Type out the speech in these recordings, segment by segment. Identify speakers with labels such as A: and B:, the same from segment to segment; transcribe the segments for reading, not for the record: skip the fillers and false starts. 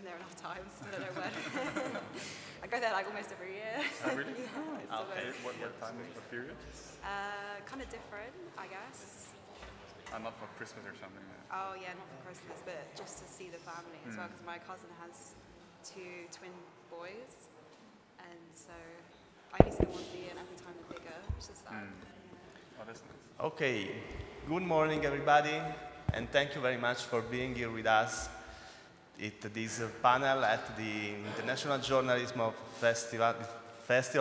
A: been there enough times. I don't know when. I go there like almost every year.
B: Oh, really?
A: Yeah,
B: Okay. What time, what period?
A: kind of different, I guess.
B: Not for Christmas or something.
A: Oh yeah, not for Christmas, but just to see the family as well, because my cousin has 2 twin boys, and so I only see them once a year, and every time they're bigger. It's just that.
B: Oh, that's nice.
C: Okay, good morning everybody, and thank you very much for being here with us at this panel at the International Journalism of Festival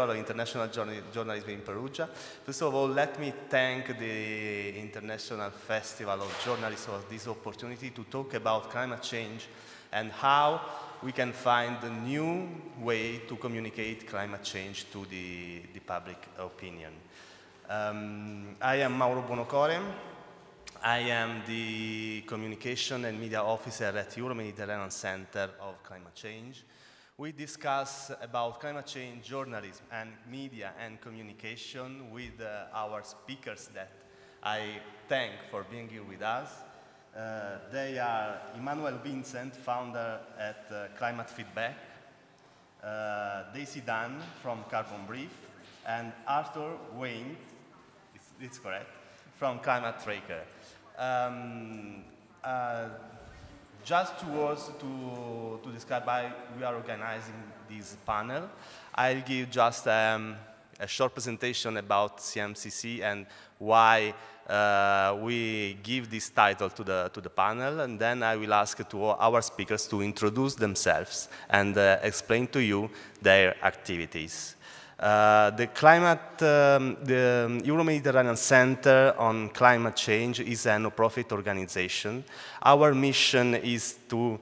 C: of International Journalism in Perugia. First of all, let me thank the International Festival of Journalism for this opportunity to talk about climate change and how we can find a new way to communicate climate change to the public opinion. I am Mauro Buonocore. I am the Communication and Media Officer at Euro-Mediterranean Center of Climate Change. We discuss about climate change, journalism, and media and communication with our speakers that I thank for being here with us. They are Emmanuel Vincent, founder at Climate Feedback, Daisy Dunn from Carbon Brief, and Arthur Wayne, it's correct, from Climate Tracker. Just 2 words to describe why we are organizing this panel. I'll give just a short presentation about CMCC and why we give this title to the panel, and then I will ask to our speakers to introduce themselves and explain to you their activities. The Euro-Mediterranean Center on Climate Change is a no-profit organization. Our mission is to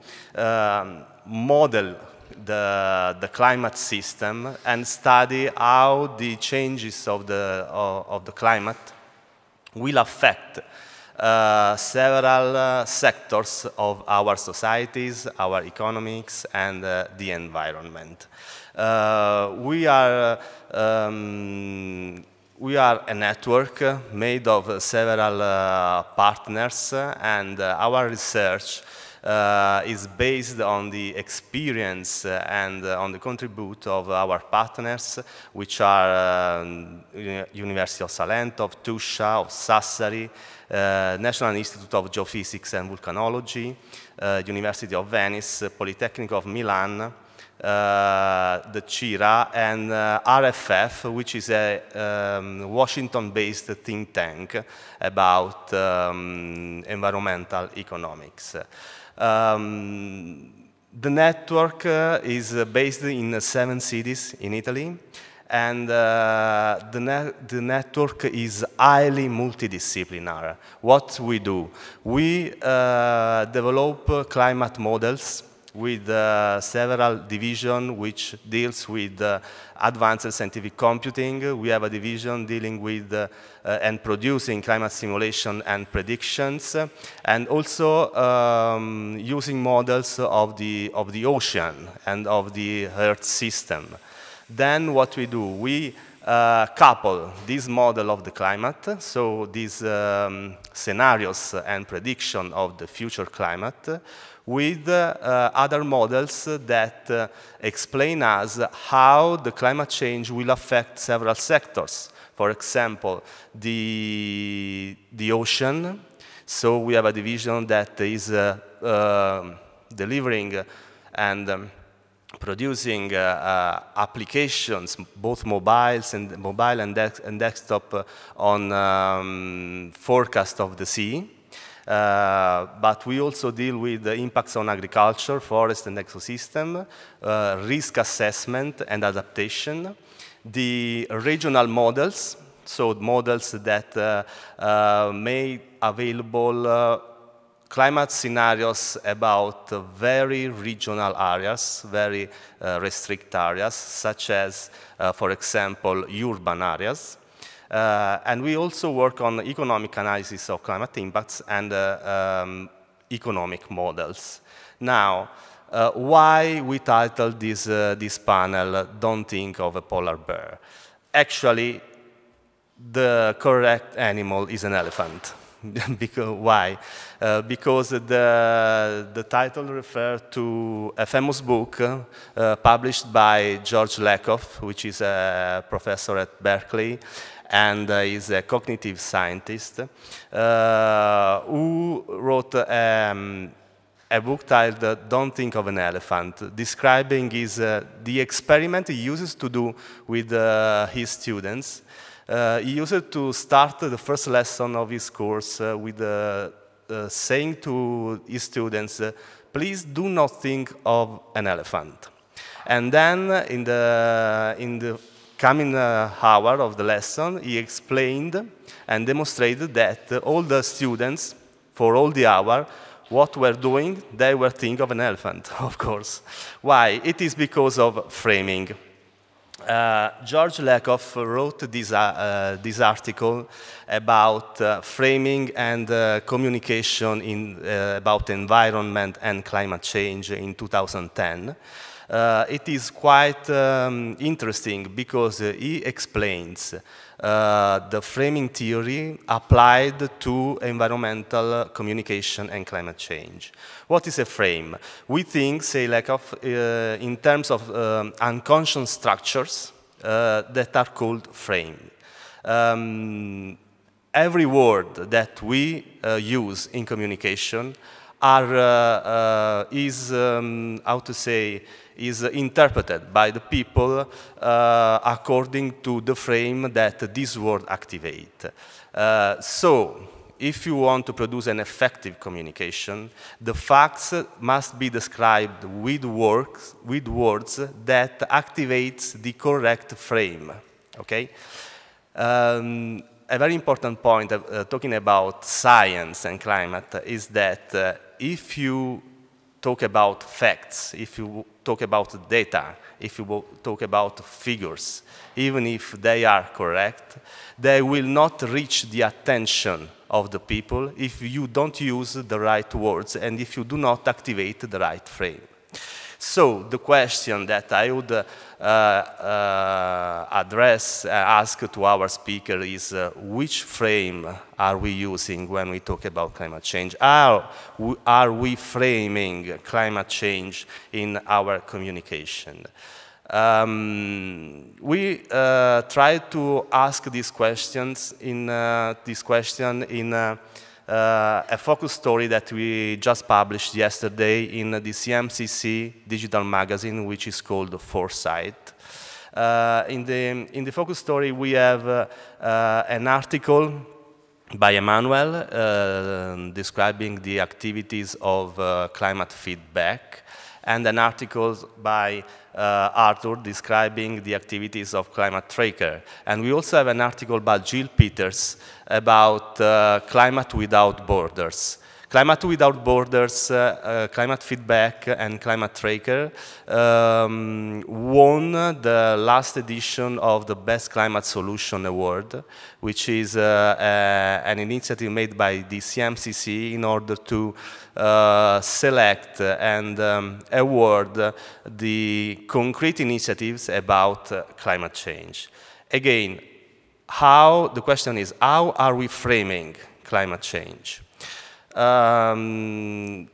C: model the climate system and study how the changes of the climate will affect several sectors of our societies, our economics, and the environment. We are a network made of several partners, and our research is based on the experience and on the contribution of our partners, which are University of Salento, of Tuscia, of Sassari, National Institute of Geophysics and Volcanology, University of Venice, Polytechnic of Milan, the CIRA, and RFF, which is a Washington-based think tank about environmental economics. The network is based in 7 cities in Italy, and the network is highly multidisciplinary. What we do? We develop climate models with several divisions which deals with advanced scientific computing. We have a division dealing with and producing climate simulation and predictions, and also using models of the ocean and of the Earth system. Then what we do, we couple this model of the climate, so these scenarios and prediction of the future climate, with other models that explain us how the climate change will affect several sectors. For example, the ocean. So we have a division that is delivering and producing applications, both mobile and desktop, on forecast of the sea. But we also deal with the impacts on agriculture, forest and ecosystem, risk assessment and adaptation, the regional models, so models that make available climate scenarios about very regional areas, very restricted areas, such as, for example, urban areas. And we also work on economic analysis of climate impacts and economic models. Now, why we titled this panel, Don't Think of a Polar Bear? Actually, the correct animal is an elephant. because, why? Because the title refers to a famous book published by George Lakoff, which is a professor at Berkeley, and is a cognitive scientist, who wrote a book titled Don't Think of an Elephant, describing the experiment he uses to do with his students. He used it to start the first lesson of his course with saying to his students, please do not think of an elephant. And then in the coming hour of the lesson, he explained and demonstrated that all the students, for all the hour, what we're doing, they were thinking of an elephant, of course. Why? It is because of framing. George Lakoff wrote this article about framing and communication about environment and climate change in 2010. It is quite interesting because he explains the framing theory applied to environmental communication and climate change. What is a frame? We think, say, Lakoff, in terms of unconscious structures that are called frame. Every word that we use in communication is interpreted by the people according to the frame that this word activate. So, if you want to produce an effective communication, the facts must be described with words that activates the correct frame. Okay? A very important point talking about science and climate is that if you talk about facts, if you talk about data, if you talk about figures, even if they are correct, they will not reach the attention of the people if you don't use the right words and if you do not activate the right frame. So the question that I would ask to our speaker is which frame are we using when we talk about climate change? How are we framing climate change in our communication? We try to ask these questions in a focus story that we just published yesterday in the CMCC digital magazine, which is called Foresight. In the focus story, we have an article by Emmanuel describing the activities of climate feedback, and an article by Arthur describing the activities of Climate Tracker. And we also have an article by Jill Peters about Climate Without Borders. Climate Without Borders, Climate Feedback, and Climate Tracker won the last edition of the Best Climate Solution Award, which is an initiative made by the CMCC in order to select and award the concrete initiatives about climate change. Again, the question is, how are we framing climate change? The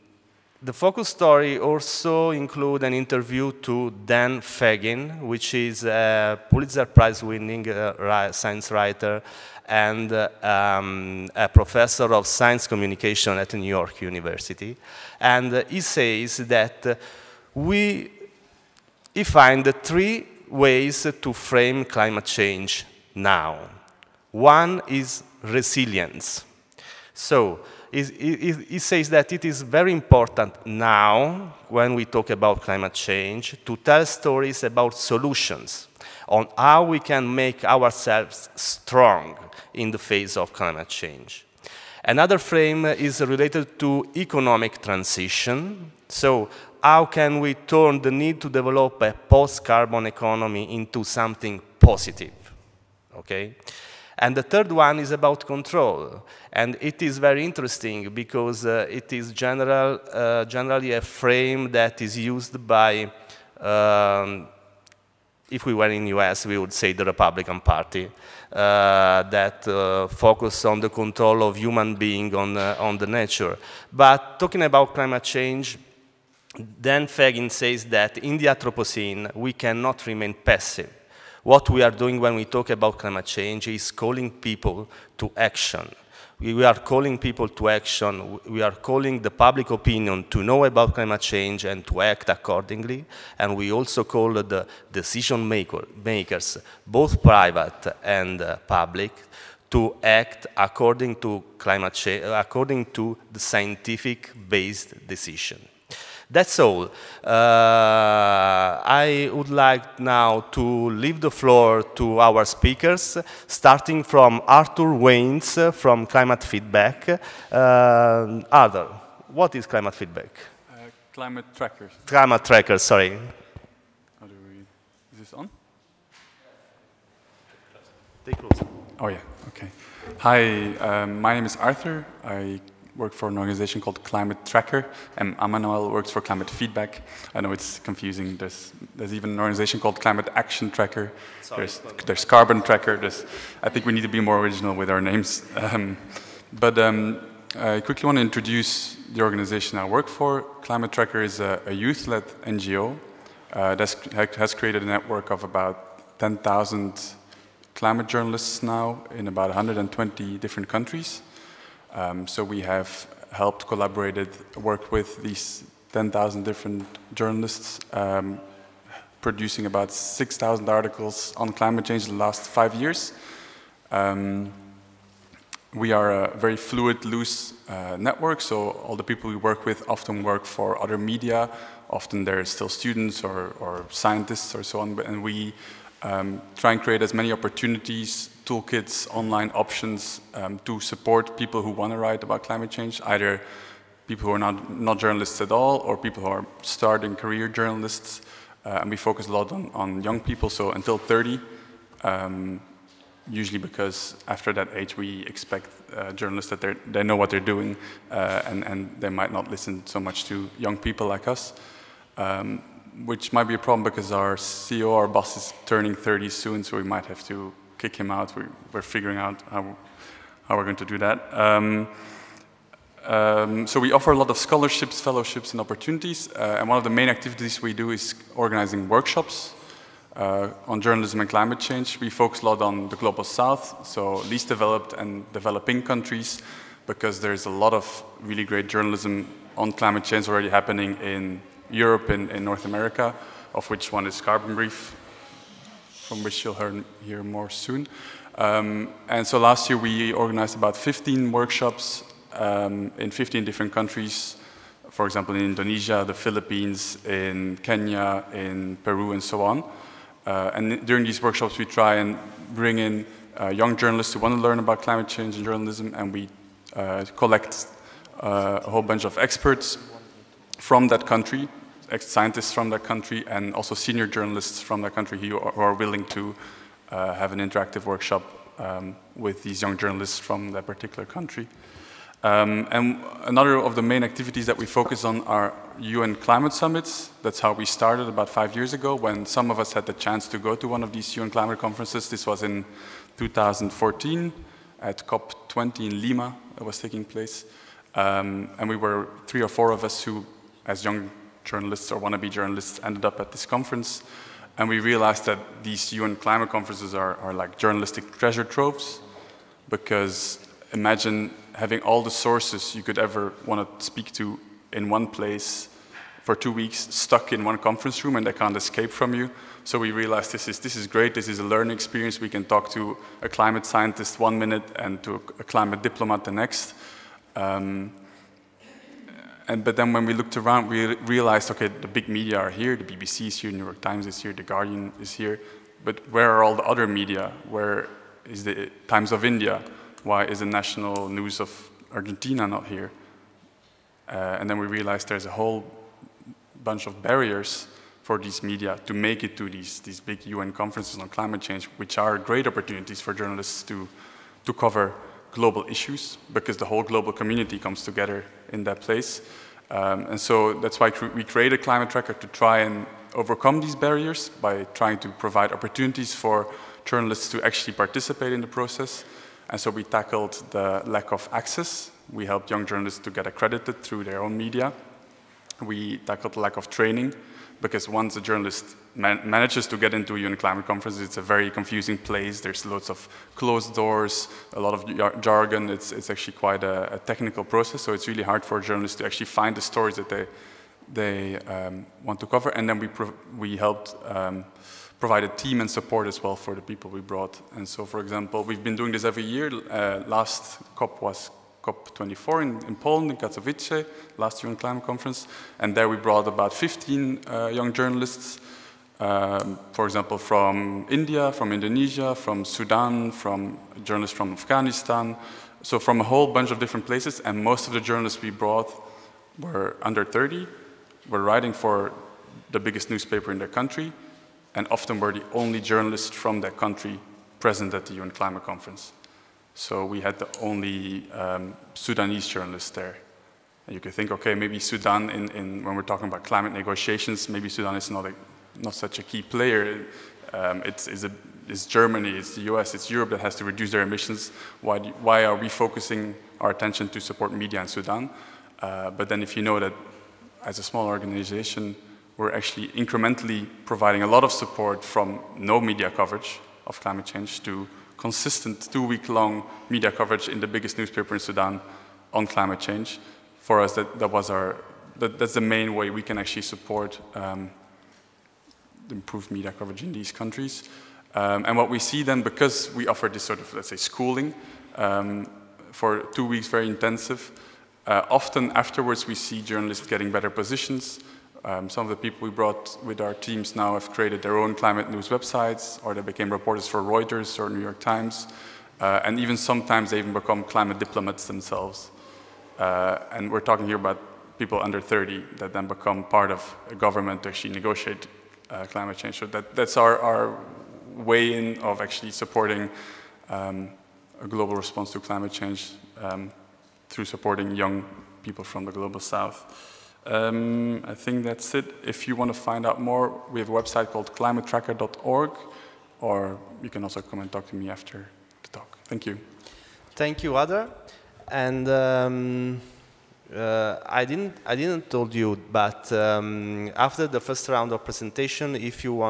C: focus story also includes an interview to Dan Fagin, which is a Pulitzer Prize-winning science writer and a professor of science communication at New York University. And he says that he finds three ways to frame climate change now. One is resilience. So, he says that it is very important now, when we talk about climate change, to tell stories about solutions on how we can make ourselves strong in the face of climate change. Another frame is related to economic transition. So, how can we turn the need to develop a post-carbon economy into something positive? Okay? And the third one is about control. And it is very interesting because it is generally a frame that is used by if we were in US, we would say the Republican Party, that focus on the control of human being on the nature. But talking about climate change, Dan Fagin says that in the Anthropocene, we cannot remain passive. What we are doing when we talk about climate change is calling people to action. We are calling people to action. We are calling the public opinion to know about climate change and to act accordingly. And we also call the decision makers, both private and public, to act according to climate change, according to the scientific-based decision. That's all. I would like now to leave the floor to our speakers, starting from Arthur Waynes from Climate Feedback. Arthur, what is climate feedback?
B: Climate trackers.
C: Climate trackers, sorry.
B: How do we, is this on?
C: Take closer.
B: Oh yeah, okay. Hi, my name is Arthur. I work for an organization called Climate Tracker, and Emmanuel works for Climate Feedback. I know it's confusing. There's even an organization called Climate Action Tracker. There's Carbon Tracker. I think we need to be more original with our names. I quickly want to introduce the organization I work for. Climate Tracker is a youth-led NGO that has created a network of about 10,000 climate journalists now in about 120 different countries. So we have helped, collaborated, worked with these 10,000 different journalists, producing about 6,000 articles on climate change in the last 5 years. We are a very fluid, loose network, so all the people we work with often work for other media. Often they're still students or scientists or so on, and we try and create as many opportunities, toolkits, online options to support people who want to write about climate change, either people who are not journalists at all or people who are starting career journalists. And we focus a lot on young people, so until 30, usually because after that age we expect journalists that they know what they're doing and they might not listen so much to young people like us. Which might be a problem because our CEO, our boss, is turning 30 soon, so we might have to kick him out. We're figuring out how we're going to do that. So we offer a lot of scholarships, fellowships, and opportunities. And one of the main activities we do is organizing workshops on journalism and climate change. We focus a lot on the global south, so least developed and developing countries, because there's a lot of really great journalism on climate change already happening in Europe and in North America, of which one is Carbon Brief, from which you'll hear more soon. And so last year we organized about 15 workshops in 15 different countries, for example in Indonesia, the Philippines, in Kenya, in Peru, and so on. And during these workshops we try and bring in young journalists who want to learn about climate change and journalism, and we collect a whole bunch of experts from that country, ex-scientists from that country, and also senior journalists from that country who are willing to have an interactive workshop with these young journalists from that particular country. And another of the main activities that we focus on are UN climate summits. That's how we started about 5 years ago, when some of us had the chance to go to one of these UN climate conferences. This was in 2014 at COP20 in Lima that was taking place. And we were 3 or 4 of us who, as young journalists or wannabe journalists, ended up at this conference. And we realized that these UN climate conferences are like journalistic treasure troves, because imagine having all the sources you could ever want to speak to in one place for 2 weeks, stuck in one conference room, and they can't escape from you. So we realized this is great, this is a learning experience. We can talk to a climate scientist 1 minute and to a climate diplomat the next. But then when we looked around, we realized, okay, the big media are here, the BBC is here, New York Times is here, The Guardian is here, but where are all the other media? Where is the Times of India? Why is the national news of Argentina not here? And then we realized there's a whole bunch of barriers for these media to make it to these big UN conferences on climate change, which are great opportunities for journalists to cover global issues, because the whole global community comes together in that place. And so that's why we created Climate Tracker, to try and overcome these barriers by trying to provide opportunities for journalists to actually participate in the process. And so we tackled the lack of access. We helped young journalists to get accredited through their own media. We tackled the lack of training, because once a journalist manages to get into a UN climate conference, it's a very confusing place. There's lots of closed doors, a lot of jargon. It's actually quite a technical process, so it's really hard for journalists to actually find the stories that they want to cover. And then we helped provide a team and support as well for the people we brought. And so, for example, we've been doing this every year. Last COP was COP24 in Poland, in Katowice, last UN climate conference. And there we brought about 15 young journalists, for example, from India, from Indonesia, from Sudan, from journalists from Afghanistan. So from a whole bunch of different places. And most of the journalists we brought were under 30, were writing for the biggest newspaper in their country, and often were the only journalists from that country present at the UN climate conference. So we had the only Sudanese journalists there. And you could think, okay, maybe Sudan, when we're talking about climate negotiations, maybe Sudan is not such a key player. It's Germany, it's the US, it's Europe that has to reduce their emissions. Why are we focusing our attention to support media in Sudan? But then if you know that as a small organization, we're actually incrementally providing a lot of support from no media coverage of climate change to consistent 2-week-long media coverage in the biggest newspaper in Sudan on climate change. For us, that's the main way we can actually support improved media coverage in these countries. And what we see then, because we offer this sort of, let's say, schooling for 2 weeks, very intensive, often afterwards we see journalists getting better positions. Some of the people we brought with our teams now have created their own climate news websites, or they became reporters for Reuters or New York Times. And even sometimes they even become climate diplomats themselves. And we're talking here about people under 30 that then become part of a government to actually negotiate climate change. So that's our way in of actually supporting a global response to climate change through supporting young people from the global south. I think that's it. If you want to find out more, we have a website called climatetracker.org, or you can also come and talk to me after the talk. Thank you.
C: Thank you, Adar. And I didn't told you, but after the first round of presentation, if you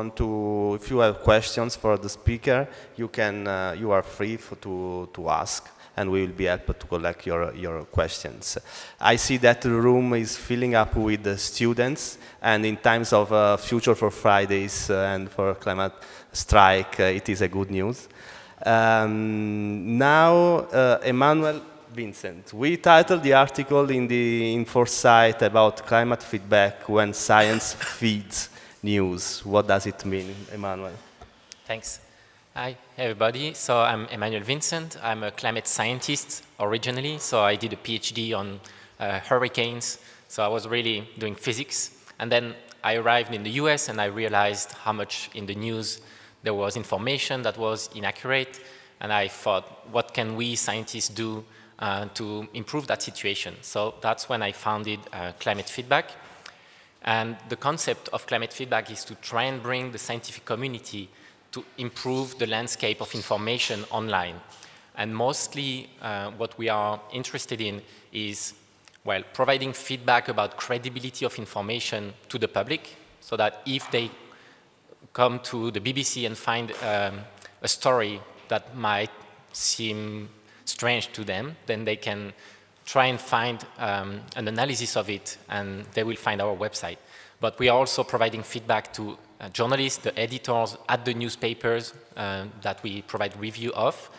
C: have questions for the speaker, you are free to ask, and we will be able to collect your questions. I see that the room is filling up with the students, and in times of Future for Fridays and for climate strike, it is a good news. Now, Emmanuel Vincent, we titled the article in Foresight about climate feedback when science feeds news. What does it mean, Emmanuel?
D: Thanks. Hi, everybody. So I'm Emmanuel Vincent. I'm a climate scientist originally. So I did a PhD on hurricanes. So I was really doing physics. And then I arrived in the US and I realized how much in the news there was information that was inaccurate. And I thought, what can we scientists do to improve that situation? So that's when I founded Climate Feedback. And the concept of climate feedback is to try and bring the scientific community to improve the landscape of information online. And mostly what we are interested in is, well, providing feedback about credibility of information to the public, so that if they come to the BBC and find a story that might seem strange to them, then they can try and find an analysis of it, and they will find our website. But we are also providing feedback to journalists, the editors at the newspapers that we provide review of.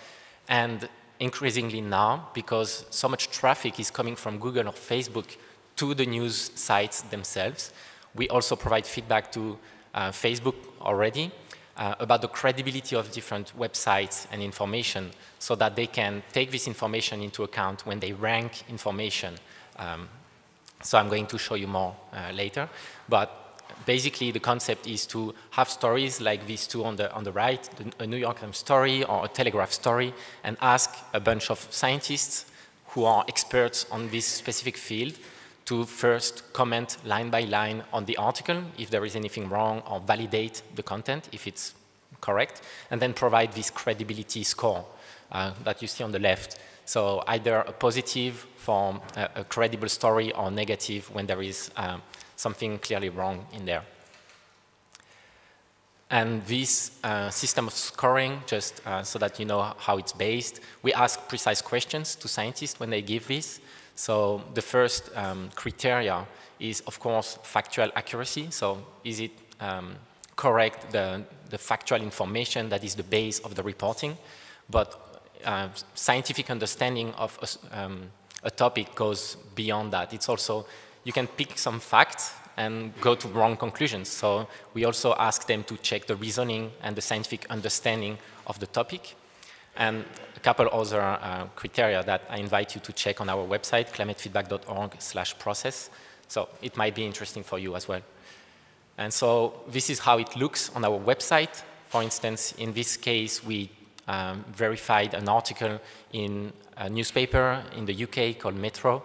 D: And increasingly now, because so much traffic is coming from Google or Facebook to the news sites themselves, we also provide feedback to Facebook already about the credibility of different websites and information, so that they can take this information into account when they rank information. So I'm going to show you more later. But basically, the concept is to have stories like these two on the right, a New York Times story or a Telegraph story, and ask a bunch of scientists who are experts on this specific field to first comment line by line on the article if there is anything wrong, or validate the content if it's correct, and then provide this credibility score that you see on the left. So either a positive for a credible story, or negative when there is something clearly wrong in there. And this system of scoring, just so that you know how it's based, we ask precise questions to scientists when they give this. So the first criteria is, of course, factual accuracy. So is it correct, the factual information that is the base of the reporting? But scientific understanding of a topic goes beyond that. It's also, you can pick some facts and go to wrong conclusions. So we also ask them to check the reasoning and the scientific understanding of the topic. And a couple other criteria that I invite you to check on our website, climatefeedback.org/process. So it might be interesting for you as well. And so this is how it looks on our website. For instance, in this case, we verified an article in a newspaper in the UK called Metro.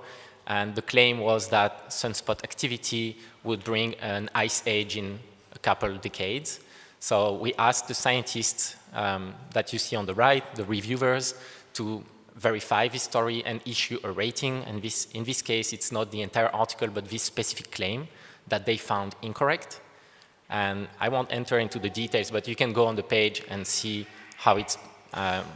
D: And the claim was that sunspot activity would bring an ice age in a couple decades. So we asked the scientists that you see on the right, the reviewers, to verify this story and issue a rating. And in this case, it's not the entire article, but this specific claim that they found incorrect. And I won't enter into the details, but you can go on the page and see how it's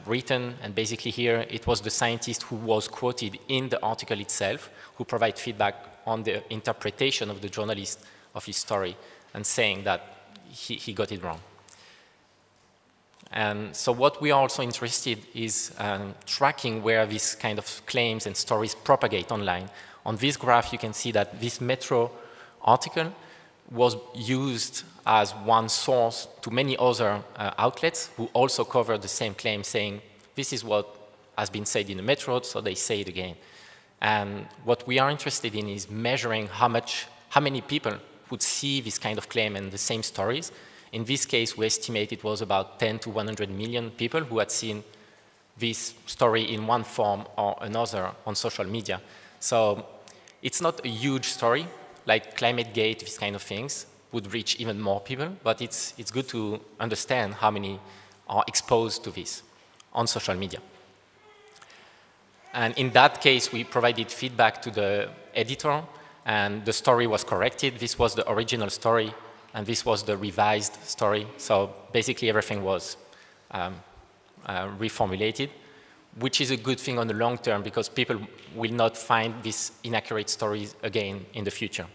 D: written. And basically here, it was the scientist who was quoted in the article itself who provided feedback on the interpretation of the journalist of his story and saying that he got it wrong. And so what we are also interested is tracking where these kind of claims and stories propagate online. On this graph, you can see that this Metro article was used as one source to many other outlets who also covered the same claim, saying, this is what has been said in the Metro, so they say it again. And what we are interested in is measuring how many people would see this kind of claim and the same stories. In this case, we estimate it was about 10 to 100 million people who had seen this story in one form or another on social media. So it's not a huge story, like ClimateGate, these kind of things would reach even more people, but it's good to understand how many are exposed to this on social media. And in that case, we provided feedback to the editor, and the story was corrected. This was the original story, and this was the revised story. So basically, everything was reformulated, which is a good thing on the long term, because people will not find these inaccurate stories again in the future.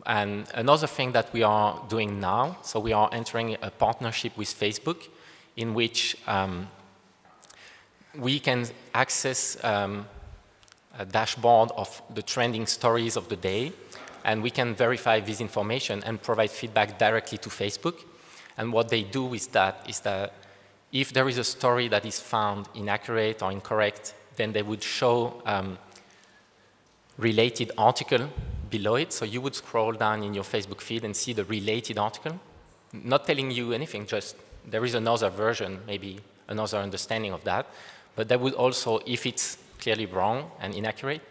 D: And another thing that we are doing now, so we are entering a partnership with Facebook in which we can access a dashboard of the trending stories of the day, and we can verify this information and provide feedback directly to Facebook. And what they do with that is that if there is a story that is found inaccurate or incorrect, then they would show related article below it. So you would scroll down in your Facebook feed and see the related article, not telling you anything, just there is another version, maybe another understanding of that. But that would also, if it's clearly wrong and inaccurate,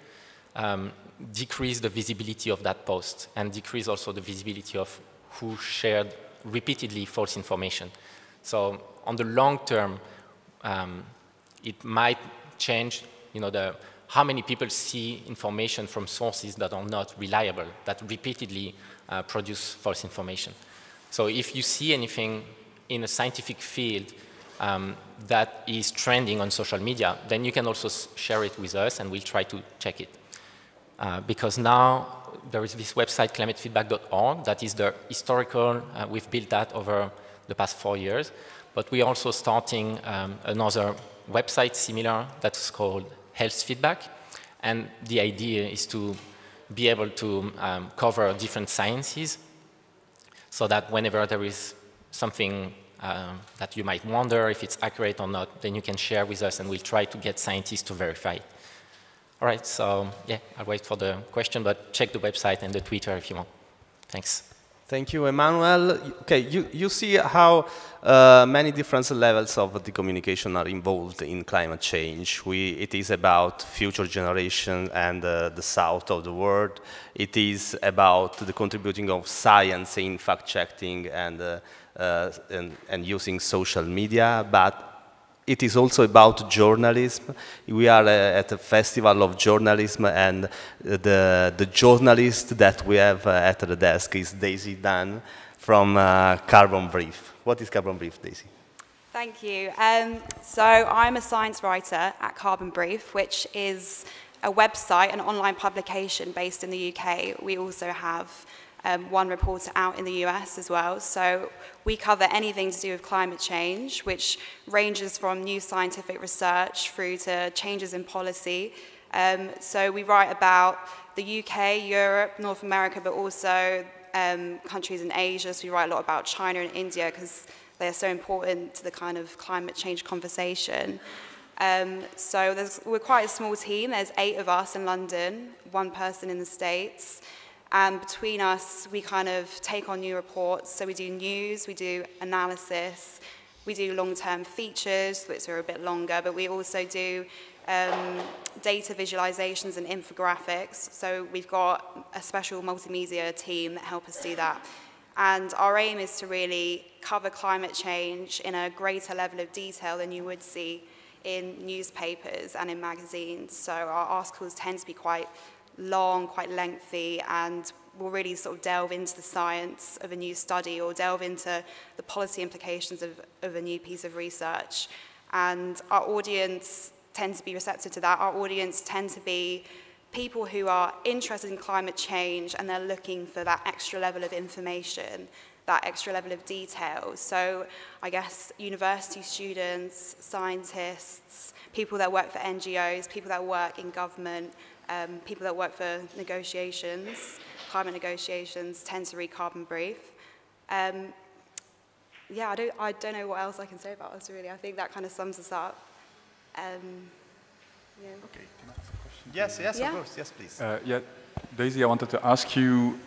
D: decrease the visibility of that post and decrease also the visibility of who shared repeatedly false information. So on the long term, it might change, how many people see information from sources that are not reliable, that repeatedly produce false information. So if you see anything in a scientific field that is trending on social media, then you can also share it with us and we'll try to check it. Because now there is this website, climatefeedback.org, that is the historical, we've built that over the past 4 years, but we're also starting another website similar that's called Health Feedback, and the idea is to be able to cover different sciences so that whenever there is something that you might wonder if it's accurate or not, then you can share with us and we'll try to get scientists to verify. All right, so yeah, I'll wait for the question, but check the website and the Twitter if you want. Thanks.
C: Thank you, Emmanuel. Okay, you see how many different levels of the communication are involved in climate change. It is about future generation and the south of the world. It is about the contributing of science in fact-checking and using social media, but it is also about journalism. We are at a festival of journalism, and the journalist that we have at the desk is Daisy Dunn from Carbon Brief. What is Carbon Brief, Daisy?
A: Thank you. So I'm a science writer at Carbon Brief, which is a website, an online publication based in the UK. We also have one reporter out in the US as well. So we cover anything to do with climate change, which ranges from new scientific research through to changes in policy. So we write about the UK, Europe, North America, but also countries in Asia. So we write a lot about China and India because they are so important to the kind of climate change conversation. So we're quite a small team. There's 8 of us in London, 1 person in the States. And between us, we kind of take on new reports. So we do news, we do analysis, we do long-term features, which are a bit longer, but we also do data visualizations and infographics. So we've got a special multimedia team that help us do that. And our aim is to really cover climate change in a greater level of detail than you would see in newspapers and in magazines. So our articles tend to be quite long, quite lengthy, and will really sort of delve into the science of a new study or delve into the policy implications of a new piece of research. And our audience tend to be receptive to that. Our audience tend to be people who are interested in climate change and they're looking for that extra level of information, that extra level of detail. So I guess university students, scientists, people that work for NGOs, people that work in government, people that work for negotiations, climate negotiations, tend to read Carbon Brief. Yeah, I don't know what else I can say about us, really. I think that kind of sums us up. Yeah.
B: Okay, can I ask a question?
C: Yes,
A: Yeah.
C: of course. Yes, please.
B: Yeah, Daisy, I wanted to ask you,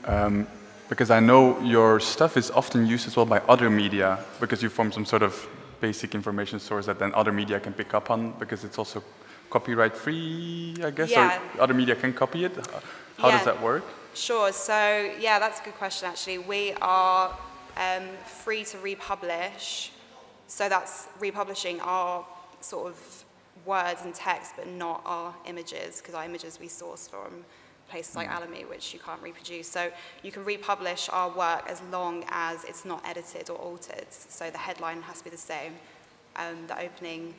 B: because I know your stuff is often used as well by other media, because you form some sort of basic information source that then other media can pick up on, because it's also copyright free, I guess,
A: Yeah.
B: or other media can copy it? How does that work?
A: Sure, so yeah, that's a good question actually. We are free to republish, so that's republishing our sort of words and text, but not our images, because our images we source from places like Alamy, which you can't reproduce. So you can republish our work as long as it's not edited or altered. So the headline has to be the same, the opening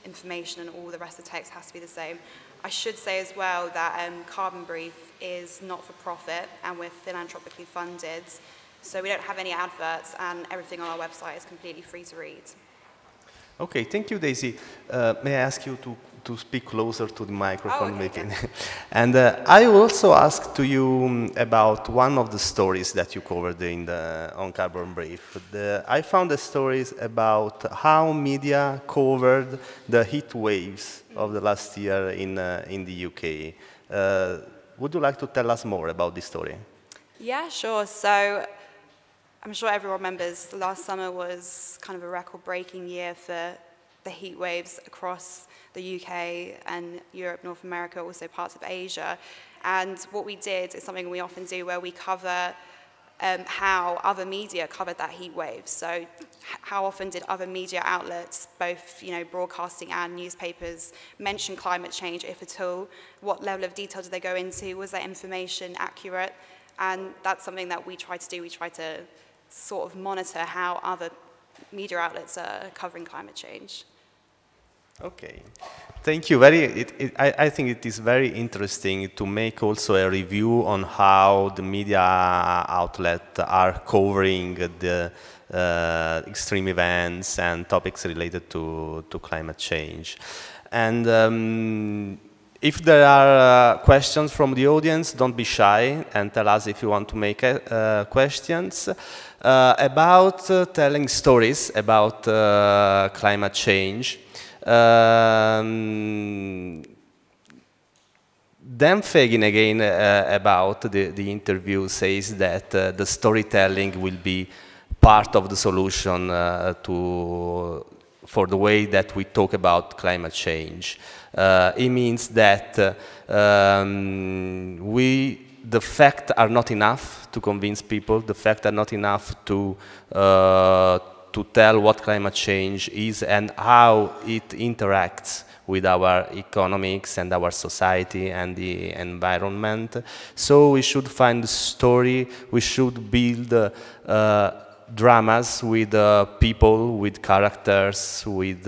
A: information and all the rest of the text has to be the same. I should say as well that Carbon Brief is not for profit and we're philanthropically funded. So we don't have any adverts and everything on our website is completely free to read.
C: Okay, thank you, Daisy. May I ask you to speak closer to the microphone,
A: okay,
C: maybe? And I also asked to you about one of the stories that you covered on Carbon Brief. I found the stories about how media covered the heat waves of the last year in the UK. Would you like to tell us more about this story?
A: Yeah, sure. So I'm sure everyone remembers last summer was kind of a record-breaking year for the heat waves across the UK and Europe, North America, also parts of Asia. And what we did is something we often do where we cover how other media covered that heat wave. So how often did other media outlets, both broadcasting and newspapers, mention climate change, if at all? What level of detail did they go into? Was that information accurate? And that's something that we try to do. We try to sort of monitor how other media outlets are covering climate change.
C: Okay, thank you. I think it is very interesting to make also a review on how the media outlets are covering the extreme events and topics related to climate change. And if there are questions from the audience, don't be shy and tell us if you want to make questions about telling stories about climate change. Dan Fagin, again, about the interview, says that the storytelling will be part of the solution for the way that we talk about climate change. It means that the facts are not enough to convince people. The facts are not enough to tell what climate change is and how it interacts with our economics and our society and the environment. So we should find a story, we should build dramas with people, with characters, with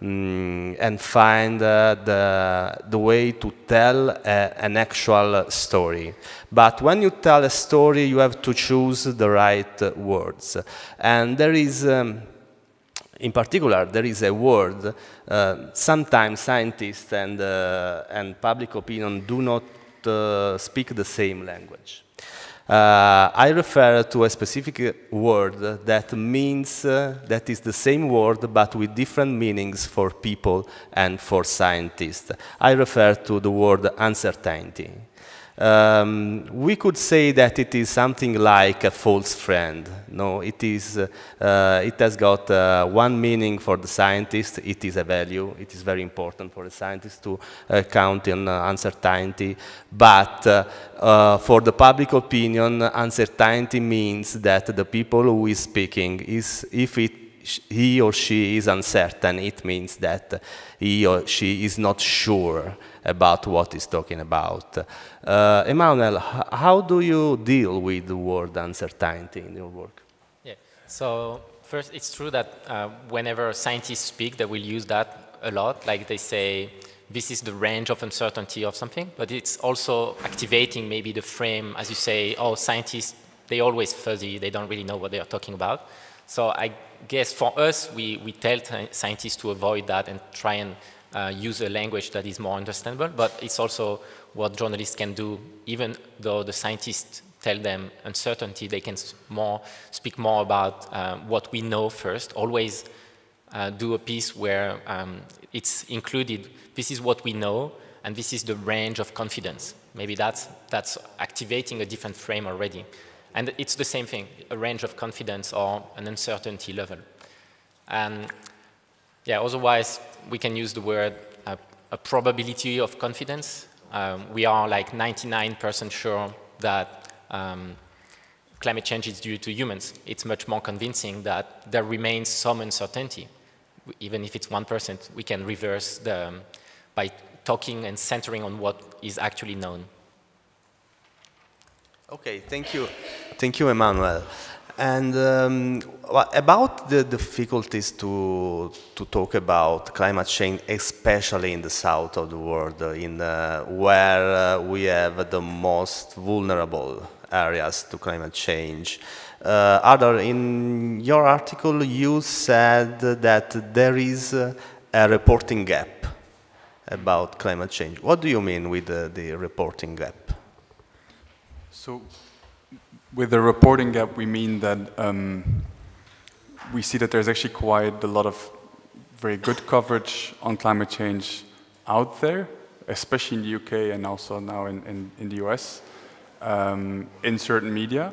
C: and find the way to tell an actual story. But when you tell a story, you have to choose the right words. And there is, in particular, there is a word, sometimes scientists and public opinion do not speak the same language. I refer to a specific word that means, that is the same word but with different meanings for people and for scientists. I refer to the word uncertainty. We could say that it is something like a false friend. No, it has got one meaning for the scientist. It is a value. It is very important for the scientist to count on uncertainty. But for the public opinion, uncertainty means that the people who is speaking he or she is uncertain, it means that he or she is not sure about what he's talking about. Emmanuel, how do you deal with the word uncertainty in your work?
D: Yeah. So first, it's true that whenever scientists speak, they will use that a lot. Like they say, this is the range of uncertainty of something, but it's also activating maybe the frame, as you say, oh, scientists, they're always fuzzy, they don't really know what they are talking about. So I guess for us, we tell scientists to avoid that and try and use a language that is more understandable, but it's also what journalists can do. Even though the scientists tell them uncertainty, they can speak more about what we know first. Always do a piece where it's included, this is what we know, and this is the range of confidence. Maybe that's activating a different frame already. And it's the same thing, a range of confidence or an uncertainty level. And yeah, otherwise, we can use the word a probability of confidence. We are like 99% sure that climate change is due to humans. It's much more convincing that there remains some uncertainty. Even if it's 1%, we can reverse by talking and centering on what is actually known.
C: Okay, thank you. Thank you, Emmanuel. And about the difficulties to talk about climate change, especially in the south of the world, where we have the most vulnerable areas to climate change. Ada, in your article, you said that there is a reporting gap about climate change. What do you mean with the reporting gap?
B: So, with the reporting gap, we mean that we see that there's actually quite a lot of very good coverage on climate change out there, especially in the UK and also now in the US, in certain media.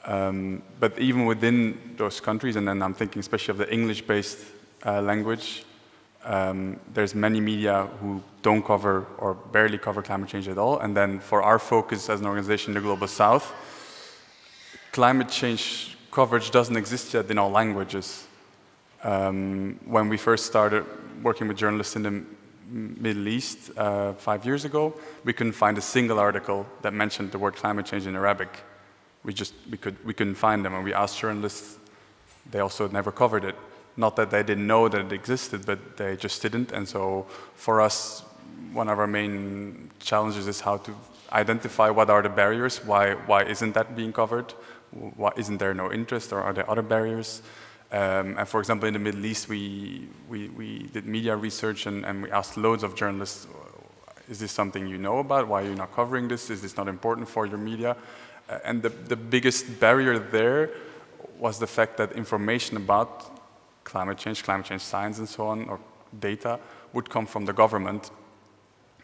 B: But even within those countries, and then I'm thinking especially of the English-based language, there's many media who don't cover or barely cover climate change at all. And then for our focus as an organization in the Global South, climate change coverage doesn't exist yet in all languages. When we first started working with journalists in the Middle East 5 years ago, we couldn't find a single article that mentioned the word climate change in Arabic. We couldn't find them, and we asked journalists, they also never covered it. Not that they didn't know that it existed, but they just didn't. And so for us, one of our main challenges is how to identify what are the barriers, why isn't that being covered, why isn't there no interest, or are there other barriers? And for example, in the Middle East, we did media research and we asked loads of journalists, is this something you know about? Why are you not covering this? Is this not important for your media? And the biggest barrier there was the fact that information about climate change science and so on, or data, would come from the government.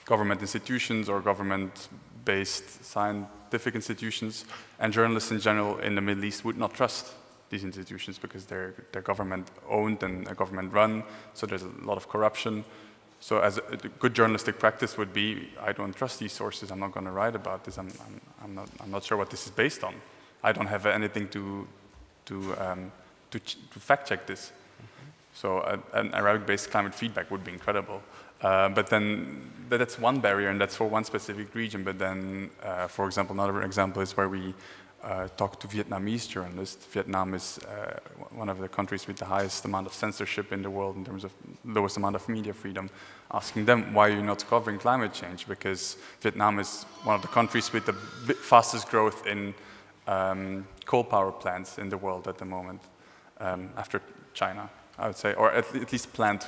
B: government institutions or government-based scientific institutions, and journalists in general in the Middle East would not trust these institutions because they're government-owned and government-run, so there's a lot of corruption. So as a good journalistic practice would be, I don't trust these sources, I'm not going to write about this, I'm not sure what this is based on. I don't have anything to fact-check this. So an Arabic-based climate feedback would be incredible. But then that's one barrier, and that's for one specific region. But then, for example, another example is where we talk to Vietnamese journalists. Vietnam is one of the countries with the highest amount of censorship in the world in terms of lowest amount of media freedom, asking them, why are you not covering climate change? Because Vietnam is one of the countries with the fastest growth in coal power plants in the world at the moment, after China, I would say, or at least planned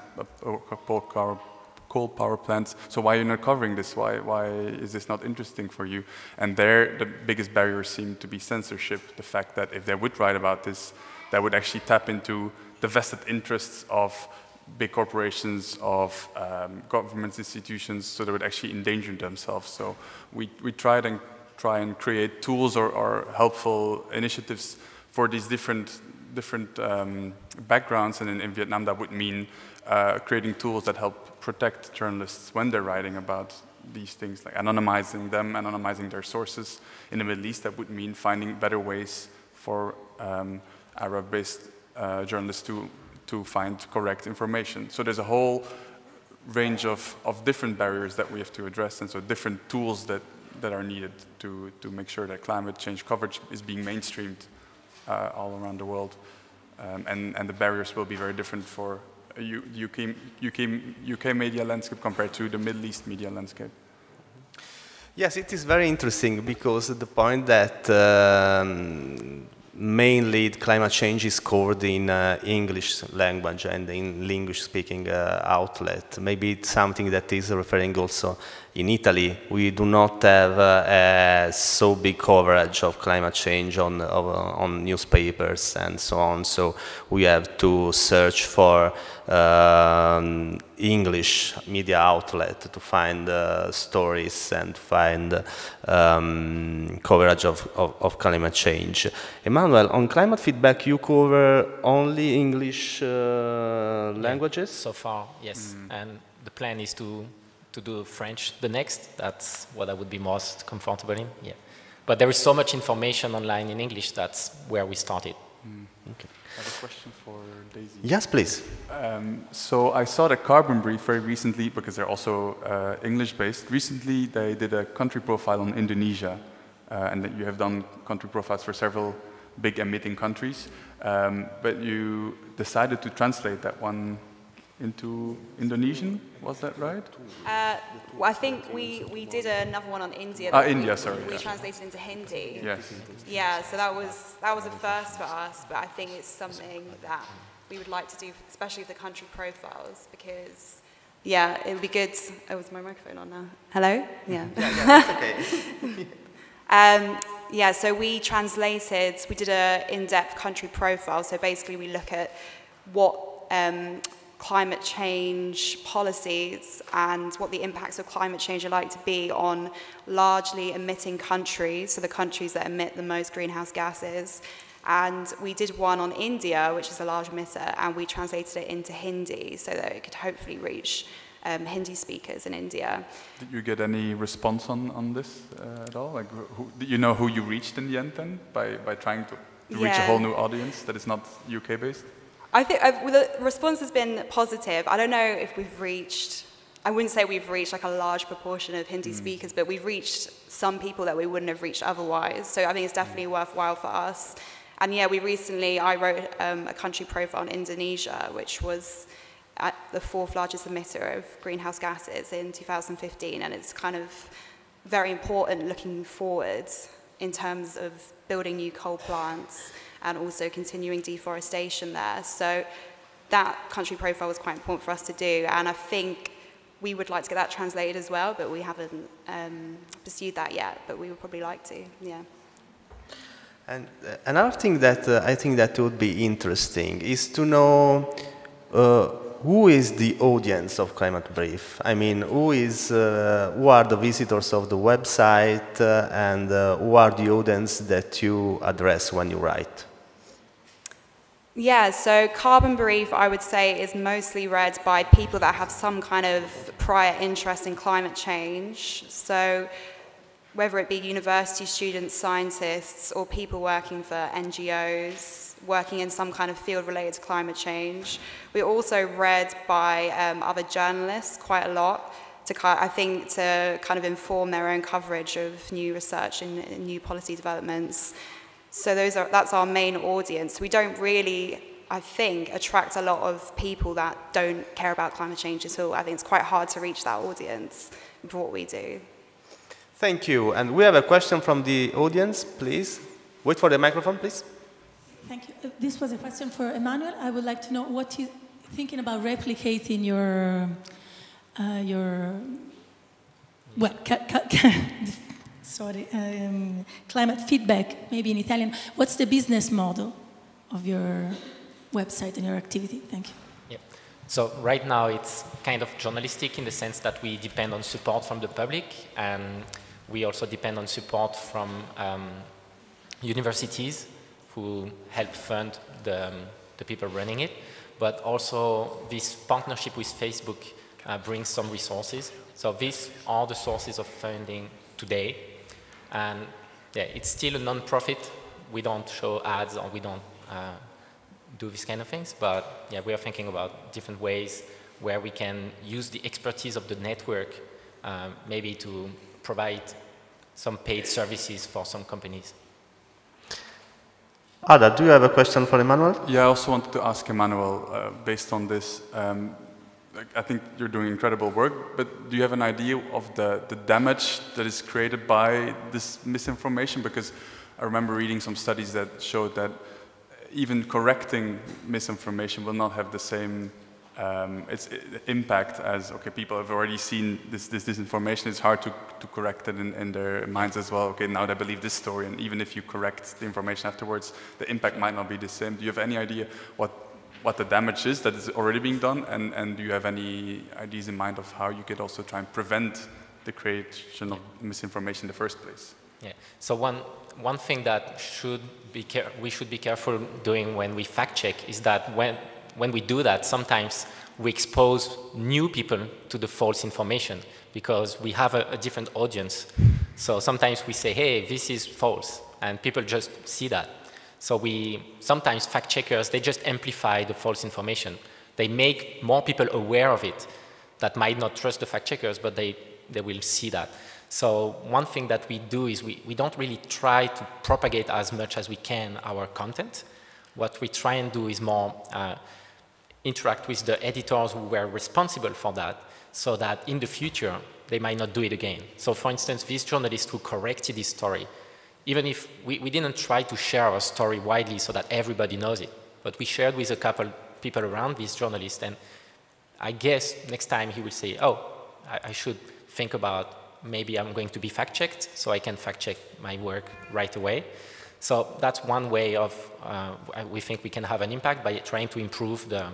B: coal power plants. So why are you not covering this? Why is this not interesting for you? And there, the biggest barrier seemed to be censorship. The fact that if they would write about this, that would actually tap into the vested interests of big corporations, of government institutions, so they would actually endanger themselves. So we try and create tools or helpful initiatives for these different backgrounds, and in Vietnam that would mean creating tools that help protect journalists when they're writing about these things, like anonymizing them, anonymizing their sources. In the Middle East, that would mean finding better ways for Arab-based journalists to find correct information. So there's a whole range of different barriers that we have to address, and so different tools that are needed to make sure that climate change coverage is being mainstreamed all around the world. And the barriers will be very different for UK media landscape compared to the Middle East media landscape.
C: Yes, it is very interesting because the point that mainly climate change is covered in English language and in English-speaking outlet. Maybe it's something that is referring also in Italy. We do not have so big coverage of climate change on newspapers and so on. So we have to search for English media outlet to find stories and find coverage of climate change. Emmanuel, on climate feedback, you cover only English languages?
D: So far, yes. And the plan is to do French the next. That's what I would be most comfortable in. Yeah. But there is so much information online in English, that's where we started.
B: Okay. I have a question for Daisy.
C: Yes, please.
B: So I saw the Carbon Brief very recently, because they're also English-based. Recently, they did a country profile on Indonesia, and that you have done country profiles for several big emitting countries. But you decided to translate that one into Indonesian, was that right?
A: Well, I think we did another one on India.
B: India, sorry.
A: We translated into Hindi.
B: Yes.
A: Yeah, so that was a first for us, but I think it's something that we would like to do, especially with the country profiles, because, yeah, it would be good. Oh, is my microphone on now? Hello? Yeah.
C: Yeah, that's okay.
A: Yeah, so we did an in-depth country profile, so basically we look at what climate change policies and what the impacts of climate change are likely to be on largely emitting countries, so the countries that emit the most greenhouse gases. And we did one on India, which is a large emitter, and we translated it into Hindi so that it could hopefully reach Hindi speakers in India.
B: Did you get any response on this at all? Like, did you know who you reached in the end then, by trying to reach a whole new audience that is not UK-based?
A: I think the response has been positive. I don't know if we've reached, I wouldn't say we've reached like a large proportion of Hindi speakers, but we've reached some people that we wouldn't have reached otherwise. So I think it's definitely worthwhile for us. And yeah, I wrote a country profile on Indonesia, which was at the 4th largest emitter of greenhouse gases in 2015. And it's kind of very important looking forward in terms of building new coal plants and also continuing deforestation there. So that country profile was quite important for us to do, and I think we would like to get that translated as well, but we haven't pursued that yet, but we would probably like to, yeah.
C: And another thing that I think that would be interesting is to know who is the audience of Climate Brief? I mean, who are the visitors of the website and who are the audience that you address when you write?
A: Yeah, so Carbon Brief, I would say, is mostly read by people that have some kind of prior interest in climate change. So whether it be university students, scientists, or people working for NGOs, working in some kind of field related to climate change. We're also read by other journalists quite a lot, I think, to kind of inform their own coverage of new research and new policy developments. So that's our main audience. We don't really, I think, attract a lot of people that don't care about climate change at all. I think it's quite hard to reach that audience for what we do.
C: Thank you. And we have a question from the audience, please. Wait for the microphone, please.
E: Thank you. This was a question for Emmanuel. I would like to know what you're thinking about replicating your climate feedback, maybe in Italian. What's the business model of your website and your activity? Thank you.
D: Yeah. So right now it's kind of journalistic in the sense that we depend on support from the public, and we also depend on support from universities who help fund the people running it. But also this partnership with Facebook brings some resources. So these are the sources of funding today. And yeah, it's still a non-profit. We don't show ads or we don't do these kind of things. But yeah, we are thinking about different ways where we can use the expertise of the network maybe to provide some paid services for some companies.
C: Ada, do you have a question for Emmanuel?
B: Yeah, I also wanted to ask Emmanuel, based on this, I think you're doing incredible work, but do you have an idea of the damage that is created by this misinformation? Because I remember reading some studies that showed that even correcting misinformation will not have the same impact as, okay, people have already seen this disinformation. It's hard to correct it in their minds as well. Okay, now they believe this story, and even if you correct the information afterwards, the impact might not be the same. Do you have any idea what the damage is that is already being done, and do you have any ideas in mind of how you could also try and prevent the creation of misinformation in the first place?
D: Yeah. So one thing that we should be careful doing when we fact check is that when we do that, sometimes we expose new people to the false information because we have a different audience. So sometimes we say, hey, this is false, and people just see that. So sometimes fact checkers, they just amplify the false information. They make more people aware of it that might not trust the fact checkers, but they will see that. So one thing that we do is we don't really try to propagate as much as we can our content. What we try and do is more interact with the editors who were responsible for that, so that in the future, they might not do it again. So for instance, this journalist who corrected his story, even if we didn't try to share our story widely so that everybody knows it, but we shared with a couple people around this journalist, and I guess next time he will say, oh, I should think about maybe I'm going to be fact-checked, so I can fact-check my work right away. So that's one way of, we think we can have an impact by trying to improve the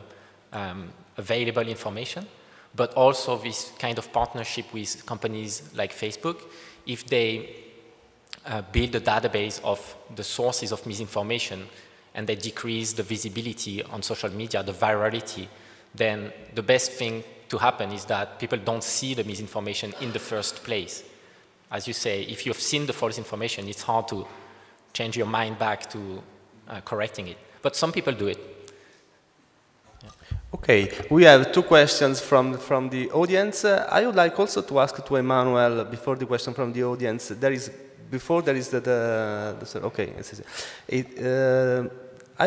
D: available information, but also this kind of partnership with companies like Facebook. If they build a database of the sources of misinformation and they decrease the visibility on social media, the virality, then the best thing to happen is that people don't see the misinformation in the first place. As you say, if you've seen the false information, it's hard to change your mind back to correcting it. But some people do it. Yeah.
C: Okay, we have two questions from the audience. I would like also to ask to Emmanuel, before the question from the audience, I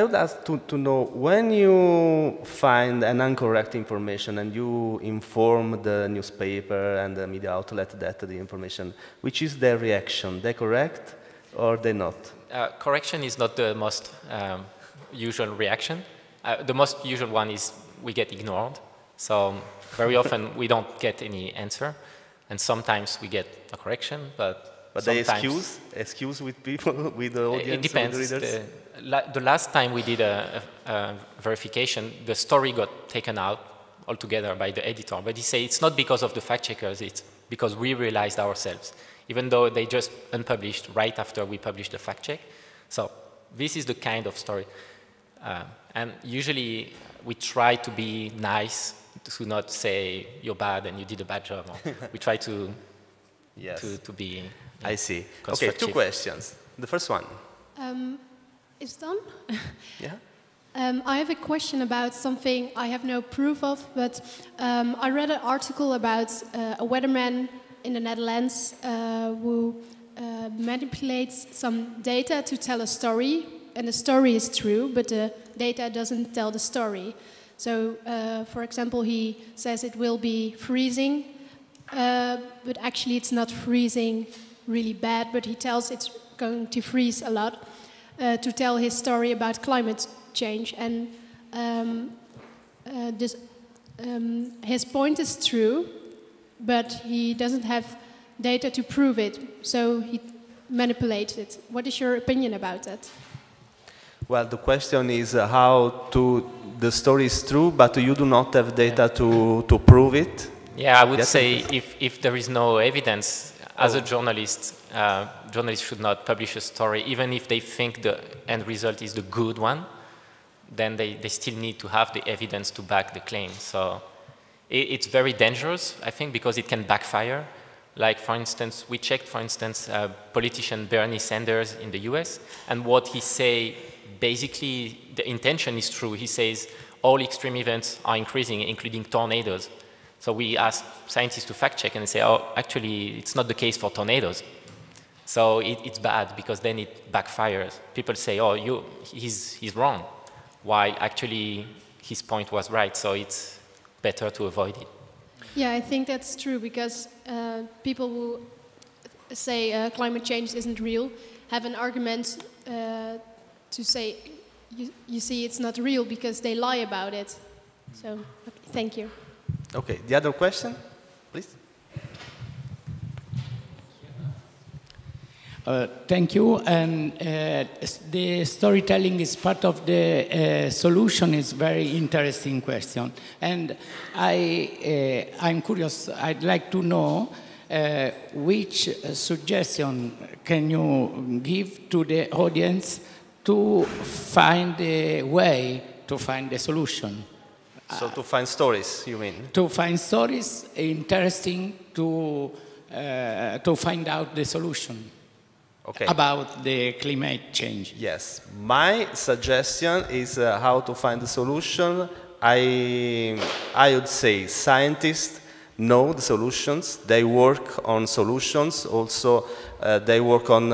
C: would like to know, when you find an incorrect information and you inform the newspaper and the media outlet that the information, which is their reaction? They correct or they not?
D: Correction is not the most usual reaction. The most usual one is we get ignored. So very often we don't get any answer, and sometimes we get a correction, but
C: they excuse with people, with the audience?
D: It depends.
C: With the readers?
D: The last time we did a verification, the story got taken out altogether by the editor. But he said it's not because of the fact checkers, it's because we realized ourselves, even though they just unpublished right after we published the fact check. So this is the kind of story. And usually we try to be nice, to not say you're bad and you did a bad job. We try to,
C: yes.
D: to be
C: I see. Okay, 2 questions. The first one.
F: It's done?
C: Yeah.
F: I have a question about something I have no proof of, but I read an article about a weatherman in the Netherlands who manipulates some data to tell a story, and the story is true, but the data doesn't tell the story. So, for example, he says it will be freezing, but actually it's not freezing really bad, but he tells it's going to freeze a lot to tell his story about climate change. And his point is true, but he doesn't have data to prove it, so he manipulates it. What is your opinion about that?
C: Well, the question is how the story is true, but you do not have data to prove it?
D: Yeah, I would say if there is no evidence, as a journalist, journalists should not publish a story, even if they think the end result is the good one, then they still need to have the evidence to back the claim. So it's very dangerous, I think, because it can backfire. Like, for instance, we checked, for instance, politician Bernie Sanders in the US, and what he say, basically, the intention is true. He says all extreme events are increasing, including tornadoes. So we asked scientists to fact check, and they say, oh, actually, it's not the case for tornadoes. So it's bad, because then it backfires. People say, oh, he's wrong, while actually his point was right. So it's better to avoid it.
F: Yeah, I think that's true, because people who say climate change isn't real have an argument to say, you see, it's not real because they lie about it. So, thank you.
C: Okay, the other question, please.
G: Thank you. And the storytelling is part of the solution. Is very interesting question. And I'm curious. I'd like to know which suggestion can you give to the audience to find a way to find the solution.
C: So to find stories, you mean?
G: To find stories interesting to find out the solution. Okay. About the climate change.
C: Yes. My suggestion is how to find the solution. I would say scientists know the solutions. They work on solutions. Also, they work on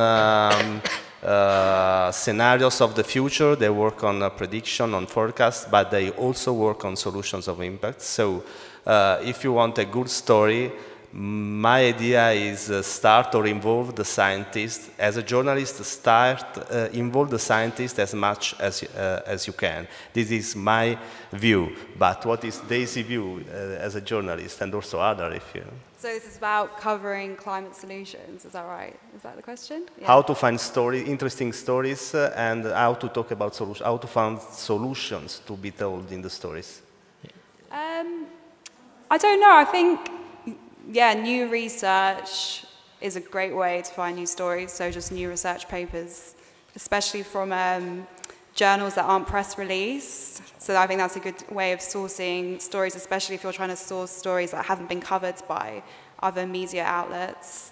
C: scenarios of the future. They work on prediction, on forecasts, but they also work on solutions of impact. So if you want a good story, my idea is start or involve the scientist. As a journalist, involve the scientist as much as you can. This is my view. But what is Daisy's view as a journalist, and also other, if you...
A: So this is about covering climate solutions, is that right? Is that the question? Yeah.
C: How to find interesting stories, and how to talk about solutions, how to find solutions to be told in the stories.
A: I don't know, I think, yeah, new research is a great way to find new stories, so just new research papers, especially from journals that aren't press released. So I think that's a good way of sourcing stories, especially if you're trying to source stories that haven't been covered by other media outlets.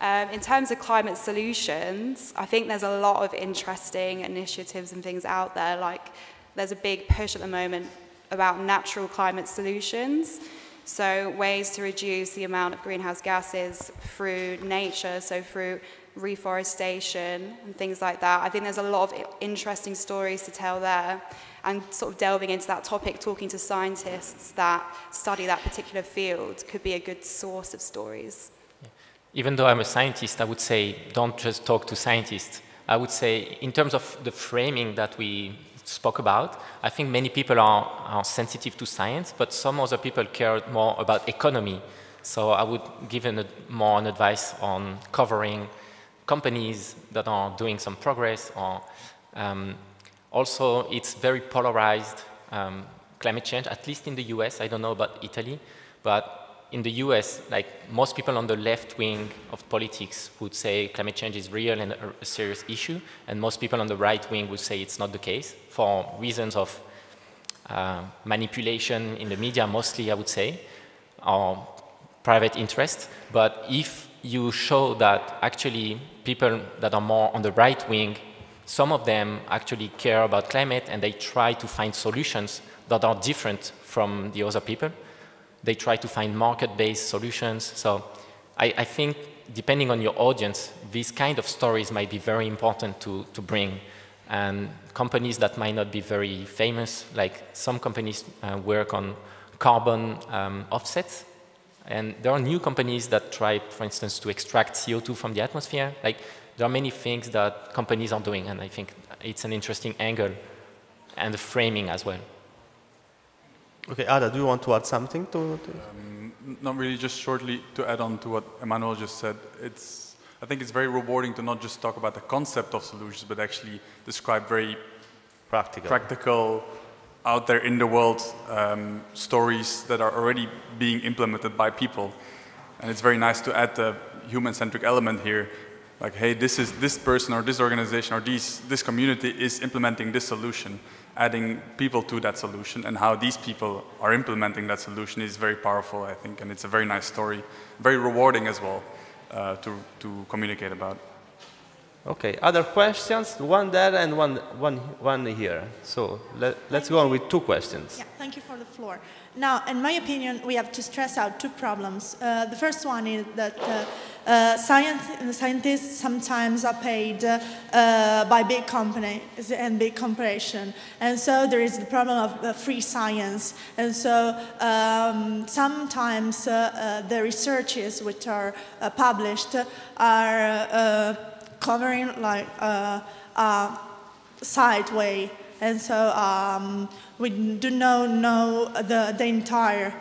A: In terms of climate solutions, I think there's a lot of interesting initiatives and things out there. Like, there's a big push at the moment about natural climate solutions. So ways to reduce the amount of greenhouse gases through nature, so through reforestation and things like that. I think there's a lot of interesting stories to tell there, and sort of delving into that topic, talking to scientists that study that particular field could be a good source of stories.
D: Even though I'm a scientist, I would say don't just talk to scientists. I would say in terms of the framing that we spoke about, I think many people are sensitive to science, but some other people care more about economy. So I would give more an advice on covering companies that are doing some progress. Or also, it's very polarized. climate change, at least in the US. I don't know about Italy, but in the US, like most people on the left wing of politics would say climate change is real and a serious issue, and most people on the right wing would say it's not the case for reasons of manipulation in the media, mostly I would say, or private interest. But if you show that actually people that are more on the right wing, some of them actually care about climate and they try to find solutions that are different from the other people. They try to find market-based solutions. So I think depending on your audience, these kind of stories might be very important to bring. And companies that might not be very famous, like some companies work on carbon offsets. And there are new companies that try, for instance, to extract CO2 from the atmosphere. Like, there are many things that companies are doing, and I think it's an interesting angle and the framing as well.
C: Okay, Ada, do you want to add something to
B: Not really, just shortly to add on to what Emmanuel just said. I think it's very rewarding to not just talk about the concept of solutions, but actually describe very practical out there in the world stories that are already being implemented by people. And it's very nice to add the human-centric element here. Like, hey, this person or this organization or this community is implementing this solution. Adding people to that solution and how these people are implementing that solution is very powerful, I think, and it's a very nice story. Very rewarding as well to communicate about.
C: Okay, other questions? One there and one here. So let's go on with two questions.
H: Yeah, thank you for the floor. Now, in my opinion, we have to stress out two problems. The first one is that scientists sometimes are paid by big companies and big corporations. And so there is the problem of free science. And so sometimes the researches which are published are covering like sideways, and so we do not know the entire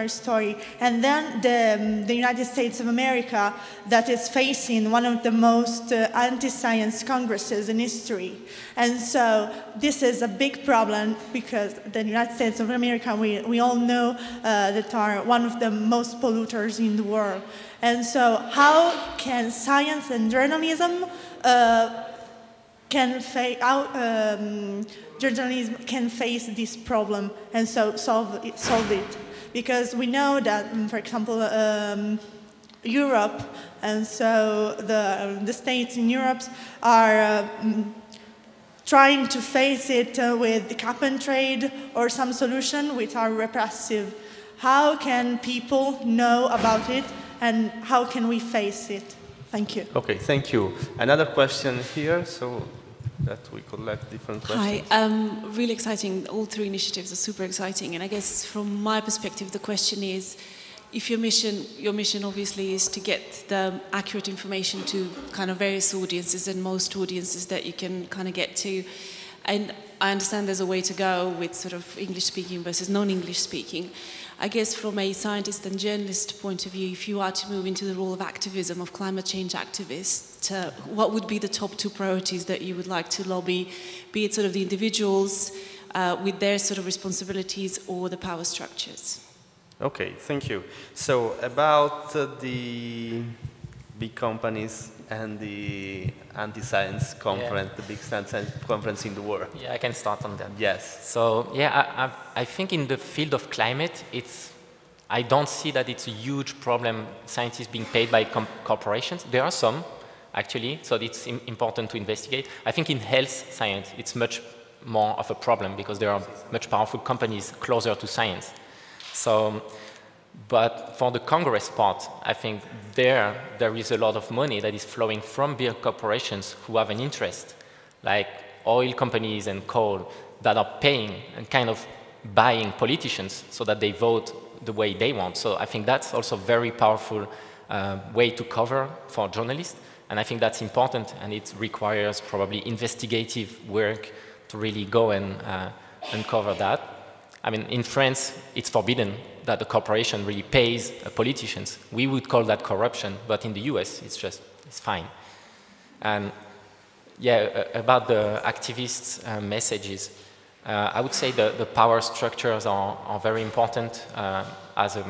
H: story. And then the United States of America, that is facing one of the most anti-science congresses in history. And so this is a big problem because the United States of America, we all know that are one of the most polluters in the world. And so how can science and journalism journalism can face this problem and so solve it? Because we know that, for example, Europe, and so the states in Europe are trying to face it with the cap and trade or some solution which are repressive. How can people know about it? And how can we face it? Thank you.
C: Okay, thank you. Another question here, so that we collect different questions.
I: Hi, really exciting. All three initiatives are super exciting. And I guess from my perspective, the question is, if your mission obviously is to get the accurate information to kind of various audiences and most audiences that you can kind of get to. And I understand there's a way to go with sort of English speaking versus non-English speaking. I guess from a scientist and journalist point of view, if you are to move into the role of activism, of climate change activist, what would be the top two priorities that you would like to lobby, be it sort of the individuals with their sort of responsibilities or the power structures?
C: Okay, thank you. So about the big companies and the anti-science conference, the big science conference in the world.
D: Yeah, I can start on that.
C: Yes.
D: So yeah, I think in the field of climate, I don't see that it's a huge problem, scientists being paid by corporations. There are some, actually, so it's important to investigate. I think in health science, it's much more of a problem because there are much powerful companies closer to science. So, but for the Congress part, I think there is a lot of money that is flowing from big corporations who have an interest, like oil companies and coal, that are paying and kind of buying politicians so that they vote the way they want. So I think that's also a very powerful way to cover for journalists. And I think that's important, and it requires probably investigative work to really go and uncover that. I mean, in France, it's forbidden that the corporation really pays politicians. We would call that corruption, but in the US, it's fine. And yeah, about the activists' messages, I would say the power structures are very important as a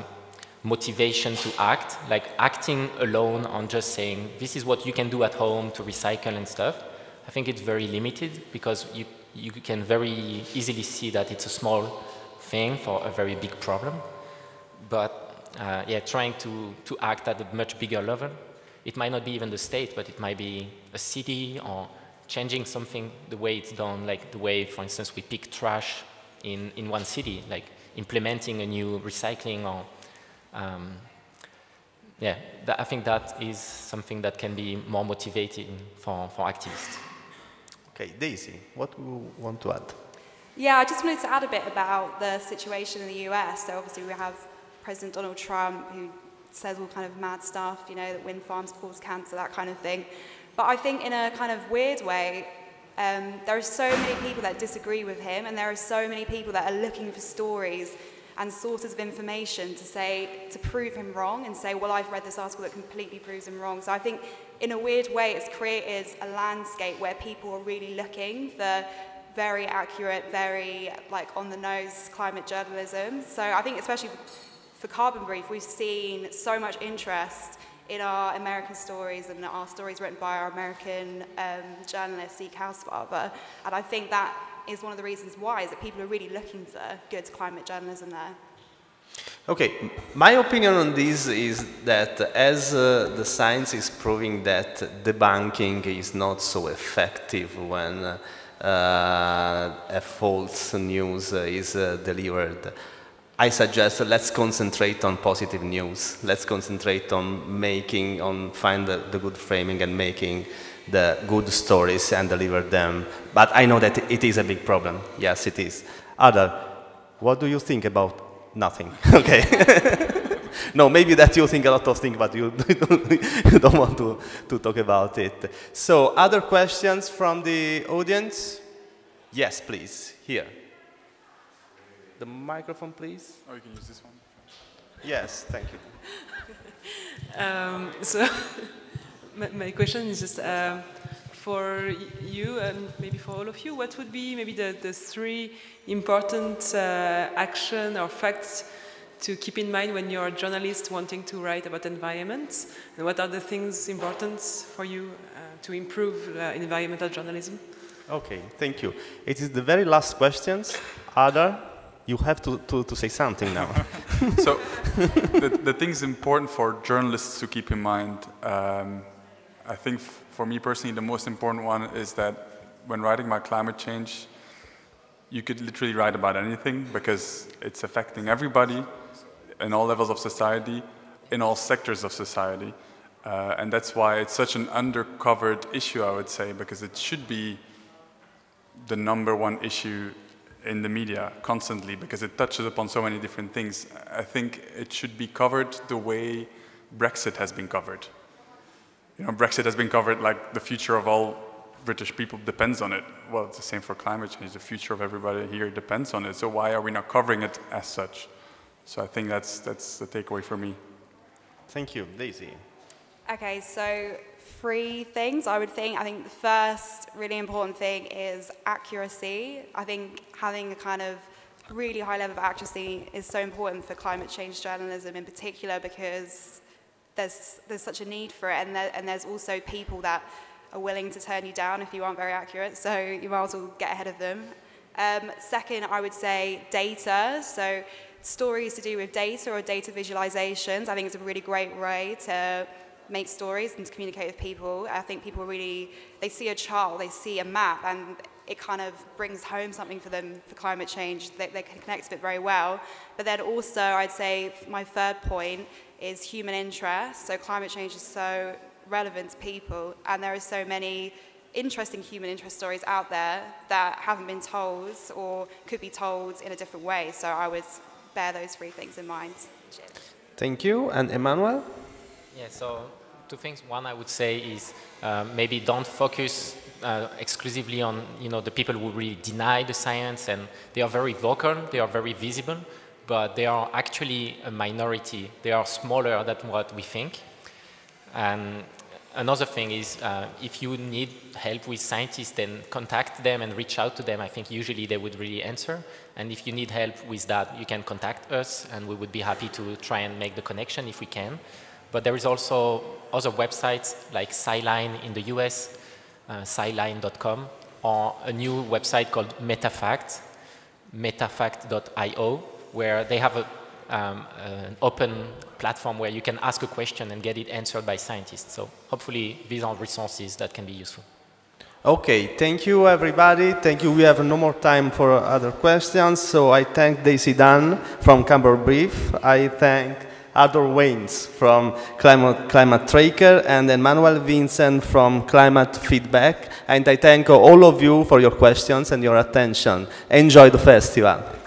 D: motivation to act, like acting alone on just saying, this is what you can do at home to recycle and stuff. I think it's very limited because you can very easily see that it's a small thing for a very big problem. But yeah, trying to act at a much bigger level. It might not be even the state, but it might be a city or changing something, the way it's done, like the way, for instance, we pick trash in one city, like implementing a new recycling or, yeah, I think that is something that can be more motivating for activists.
C: Okay, Daisy, what do you want to add?
A: Yeah, I just wanted to add a bit about the situation in the US. So obviously we have President Donald Trump who says all kind of mad stuff, you know, that wind farms cause cancer, that kind of thing. But I think in a kind of weird way, there are so many people that disagree with him, and there are so many people that are looking for stories and sources of information to prove him wrong and say, well, I've read this article that completely proves him wrong. So I think in a weird way, it's created a landscape where people are really looking for very accurate, very like on the nose climate journalism. So I think especially for Carbon Brief, we've seen so much interest in our American stories and our stories written by our American journalist, C. Kausfaber. And I think that is one of the reasons why, is that people are really looking for good climate journalism there.
C: Okay, my opinion on this is that as the science is proving that debunking is not so effective when a false news is delivered, I suggest let's concentrate on positive news. Let's concentrate on find the good framing and making the good stories and deliver them. But I know that it is a big problem. Yes, it is. Ada, what do you think about nothing? Okay. No, maybe that you think a lot of things, but you don't want to talk about it. So, other questions from the audience? Yes, please. Here. The microphone, please.
B: Oh, you can use this one.
C: Yes, thank you.
J: So, my question is just for you and maybe for all of you, what would be maybe the three important action or facts to keep in mind when you're a journalist wanting to write about environment? And what are the things important for you to improve environmental journalism?
C: Okay, thank you. It is the very last questions. Ada, you have to say something now.
B: So, the things important for journalists to keep in mind, I think for me personally, the most important one is that when writing about climate change, you could literally write about anything because it's affecting everybody in all levels of society, in all sectors of society. And that's why it's such an undercovered issue, I would say, because it should be the #1 issue in the media constantly because it touches upon so many different things. I think it should be covered the way Brexit has been covered. You know, Brexit has been covered like the future of all British people depends on it. Well, it's the same for climate change. The future of everybody here depends on it. So why are we not covering it as such? So I think that's the takeaway for me.
C: Thank you. Daisy.
A: Okay, so 3 things I would think. I think the first really important thing is accuracy. I think having a kind of really high level of accuracy is so important for climate change journalism in particular because there's such a need for it, and there's also people that are willing to turn you down if you aren't very accurate, so you might as well get ahead of them. Second, I would say data. So stories to do with data or data visualizations, I think it's a really great way to make stories and to communicate with people. I think people really, they see a chart, they see a map, and it kind of brings home something for them for climate change. They can connect to it very well. But then also, I'd say my third point is human interest. So climate change is so relevant to people, and there are so many interesting human interest stories out there that haven't been told or could be told in a different way. So I would bear those 3 things in mind. Cheers.
C: Thank you. And Emmanuel?
D: Yeah, so 2 things. One, I would say is maybe don't focus exclusively on the people who really deny the science, and they are very vocal, they are very visible, but they are actually a minority. They are smaller than what we think. And another thing is if you need help with scientists, then contact them and reach out to them. I think usually they would really answer. And if you need help with that, you can contact us, and we would be happy to try and make the connection if we can. But there is also other websites like Sciline in the US, sciline.com, or a new website called MetaFact, metafact.io, where they have an open platform where you can ask a question and get it answered by scientists. So hopefully these are resources that can be useful.
C: Okay, thank you everybody. Thank you. We have no more time for other questions. So I thank Daisy Dunn from Carbon Brief. I thank Arthur Waynes from Climate Tracker and Emmanuel Vincent from Climate Feedback. And I thank all of you for your questions and your attention. Enjoy the festival.